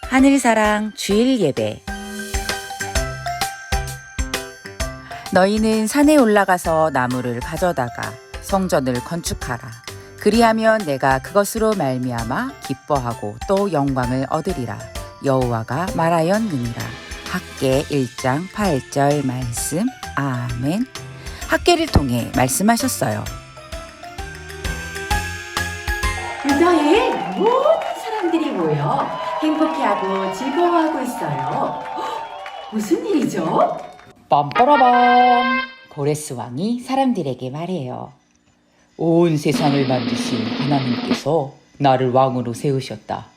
하늘사랑 주일 예배. 너희는 산에 올라가서 나무를 가져다가 성전을 건축하라. 그리하면 내가 그것으로 말미암아 기뻐하고 또 영광을 얻으리라. 여호와가 말하였느니라. 학개 1장 8절 말씀. 아멘. 학개를 통해 말씀하셨어요. 무더위에 모든 사람들이 모여 행복해하고 즐거워하고 있어요. 무슨 일이죠? 빰빠라밤. 고레스 왕이 사람들에게 말해요. 온 세상을 만드신 하나님께서 나를 왕으로 세우셨다.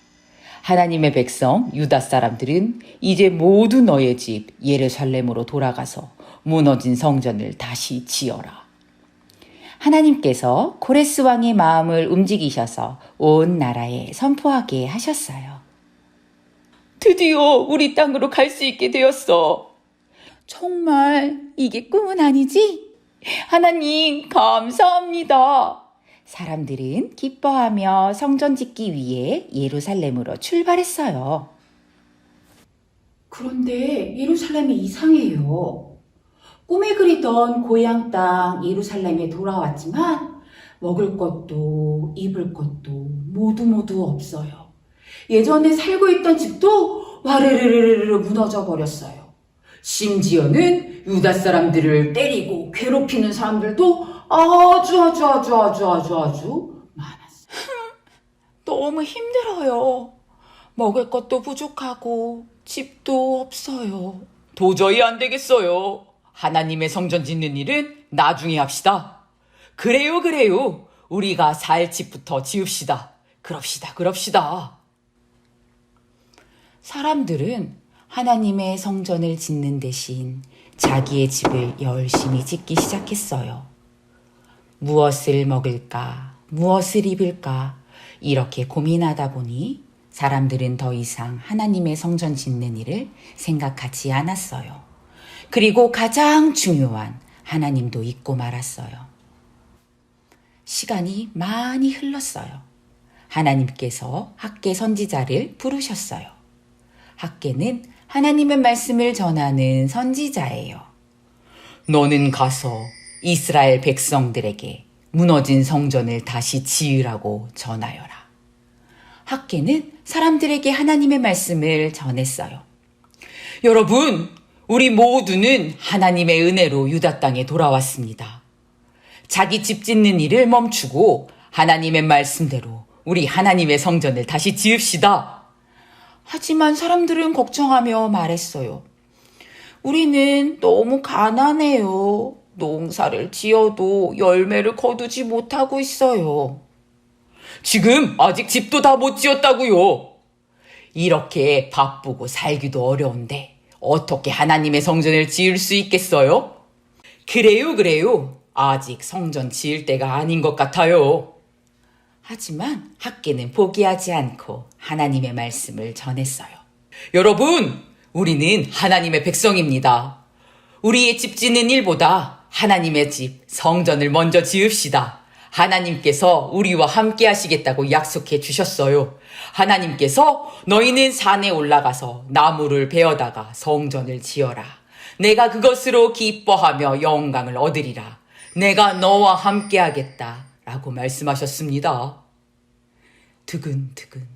하나님의 백성 유다 사람들은 이제 모두 너의 집 예루살렘으로 돌아가서 무너진 성전을 다시 지어라. 하나님께서 고레스 왕의 마음을 움직이셔서 온 나라에 선포하게 하셨어요. 드디어 우리 땅으로 갈 수 있게 되었어. 정말 이게 꿈은 아니지? 하나님 감사합니다. 사람들은 기뻐하며 성전 짓기 위해 예루살렘으로 출발했어요. 그런데 예루살렘이 이상해요. 꿈에 그리던 고향 땅 예루살렘에 돌아왔지만 먹을 것도 입을 것도 모두 없어요. 예전에 살고 있던 집도 와르르르르 무너져 버렸어요. 심지어는 유다 사람들을 때리고 괴롭히는 사람들도 아주 많았어요. 너무 힘들어요. 먹을 것도 부족하고 집도 없어요. 도저히 안 되겠어요. 하나님의 성전 짓는 일은 나중에 합시다. 그래요. 우리가 살 집부터 지읍시다. 그럽시다. 사람들은 하나님의 성전을 짓는 대신 자기의 집을 열심히 짓기 시작했어요. 무엇을 먹을까, 무엇을 입을까 이렇게 고민하다 보니 사람들은 더 이상 하나님의 성전 짓는 일을 생각하지 않았어요. 그리고 가장 중요한 하나님도 잊고 말았어요. 시간이 많이 흘렀어요. 하나님께서 학개 선지자를 부르셨어요. 학개는 하나님의 말씀을 전하는 선지자예요. 너는 가서 이스라엘 백성들에게 무너진 성전을 다시 지으라고 전하여라. 학개는 사람들에게 하나님의 말씀을 전했어요. 여러분, 우리 모두는 하나님의 은혜로 유다 땅에 돌아왔습니다. 자기 집 짓는 일을 멈추고 하나님의 말씀대로 우리 하나님의 성전을 다시 지읍시다. 하지만 사람들은 걱정하며 말했어요. 우리는 너무 가난해요. 농사를 지어도 열매를 거두지 못하고 있어요. 지금 아직 집도 다 못 지었다고요. 이렇게 바쁘고 살기도 어려운데 어떻게 하나님의 성전을 지을 수 있겠어요? 그래요. 아직 성전 지을 때가 아닌 것 같아요. 하지만 학개는 포기하지 않고 하나님의 말씀을 전했어요. 여러분, 우리는 하나님의 백성입니다. 우리의 집 짓는 일보다 하나님의 집, 성전을 먼저 지읍시다. 하나님께서 우리와 함께 하시겠다고 약속해 주셨어요. 하나님께서 너희는 산에 올라가서 나무를 베어다가 성전을 지어라. 내가 그것으로 기뻐하며 영광을 얻으리라. 내가 너와 함께 하겠다. 라고 말씀하셨습니다. 두근두근.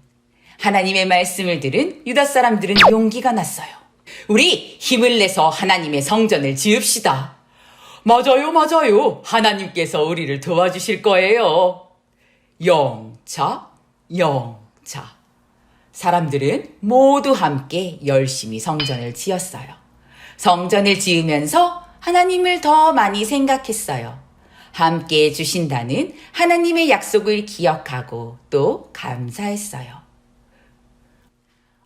하나님의 말씀을 들은 유다 사람들은 용기가 났어요. 우리 힘을 내서 하나님의 성전을 지읍시다. 맞아요. 하나님께서 우리를 도와주실 거예요. 영차. 사람들은 모두 함께 열심히 성전을 지었어요. 성전을 지으면서 하나님을 더 많이 생각했어요. 함께 해주신다는 하나님의 약속을 기억하고 또 감사했어요.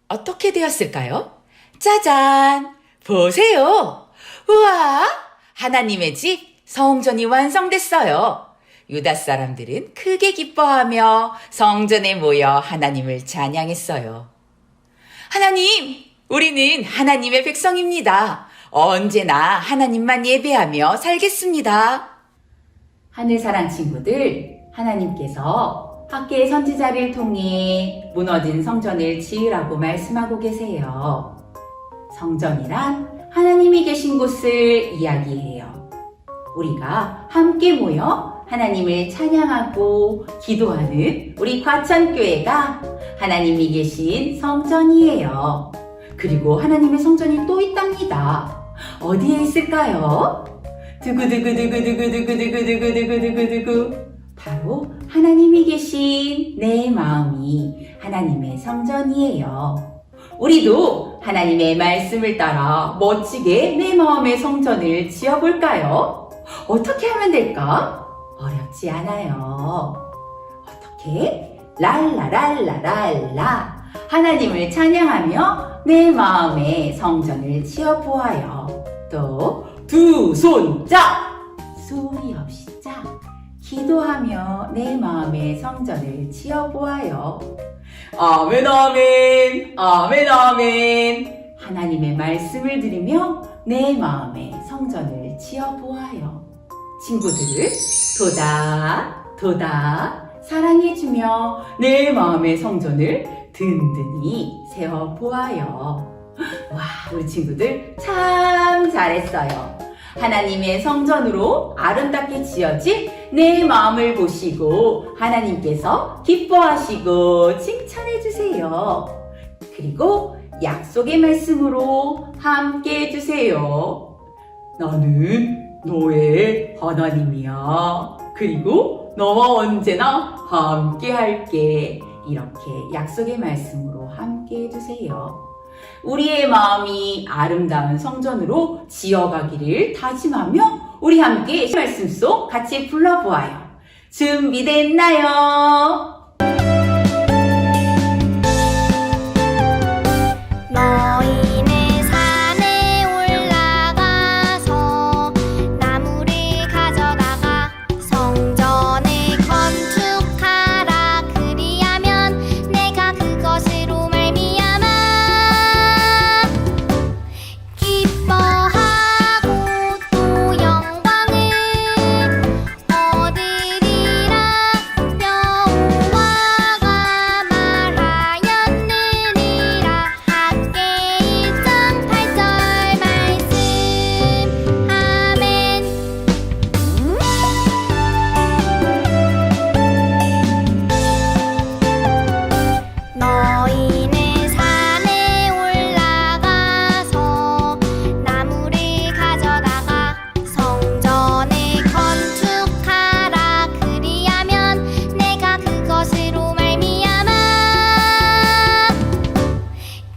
어떻게 되었을까요? 짜잔! 보세요! 우와! 하나님의 집 성전이 완성됐어요. 유다 사람들은 크게 기뻐하며 성전에 모여 하나님을 찬양했어요. 하나님! 우리는 하나님의 백성입니다. 언제나 하나님만 예배하며 살겠습니다. 하늘사랑 친구들, 하나님께서 학계의 선지자를 통해 무너진 성전을 지으라고 말씀하고 계세요. 성전이란 하나님이 계신 곳을 이야기해요. 우리가 함께 모여 하나님을 찬양하고 기도하는 우리 과천교회가 하나님이 계신 성전이에요. 그리고 하나님의 성전이 또 있답니다. 어디에 있을까요? 두구두구두구두구두구두구두구두구두구 바로 하나님이 계신 내 마음이 하나님의 성전이에요. 우리도 하나님의 말씀을 따라 멋지게 내 마음의 성전을 지어볼까요? 어떻게 하면 될까? 어렵지 않아요. 어떻게? 랄라랄라랄라 하나님을 찬양하며 내 마음의 성전을 지어보아요. 또 두 손 짝! 소리 없이 짝! 기도하며 내 마음의 성전을 지어보아요. 아멘 아멘 아멘 아멘 하나님의 말씀을 들으며 내 마음의 성전을 지어보아요. 친구들을 도다 사랑해주며 내 마음의 성전을 든든히 세워보아요. 와, 우리 친구들 참 잘했어요. 하나님의 성전으로 아름답게 지어진 내 마음을 보시고 하나님께서 기뻐하시고 칭찬해주세요. 그리고 약속의 말씀으로 함께 해주세요. 나는 너의 하나님이야. 그리고 너와 언제나 함께 할게. 이렇게 약속의 말씀으로 함께 해주세요. 우리의 마음이 아름다운 성전으로 지어가기를 다짐하며 우리 함께 말씀 속 같이 불러보아요. 준비됐나요? 너희는 산에 올라가서 나무를 가져다가 성전을 건축하라. 그리하면 내가 그것으로 말미암아 기뻐하고 또 영광을 얻으리라. 여호와가 말하였느니라. 학계 1장 8절 말씀. 아멘. 너희는 산에 올라가서 나무를 가져다가 성전을 건축하라. 그리하면 내가 그것으로 말미암아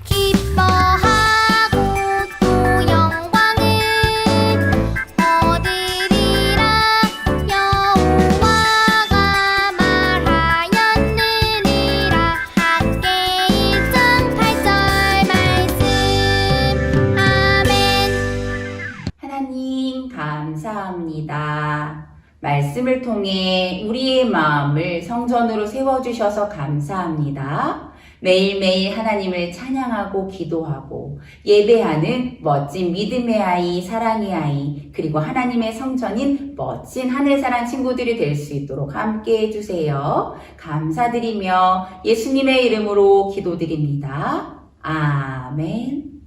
기뻐하고 또 영광을 얻으리라. 여호와가 말하였느니라. 학계 1장 8절 말씀. 아멘. 하나님 감사합니다. 말씀을 통해 우리의 마음을 성전으로 세워주셔서 감사합니다. 매일매일 하나님을 찬양하고 기도하고 예배하는 멋진 믿음의 아이, 사랑의 아이, 그리고 하나님의 성전인 멋진 하늘사랑 친구들이 될 수 있도록 함께 해주세요. 감사드리며 예수님의 이름으로 기도드립니다. 아멘.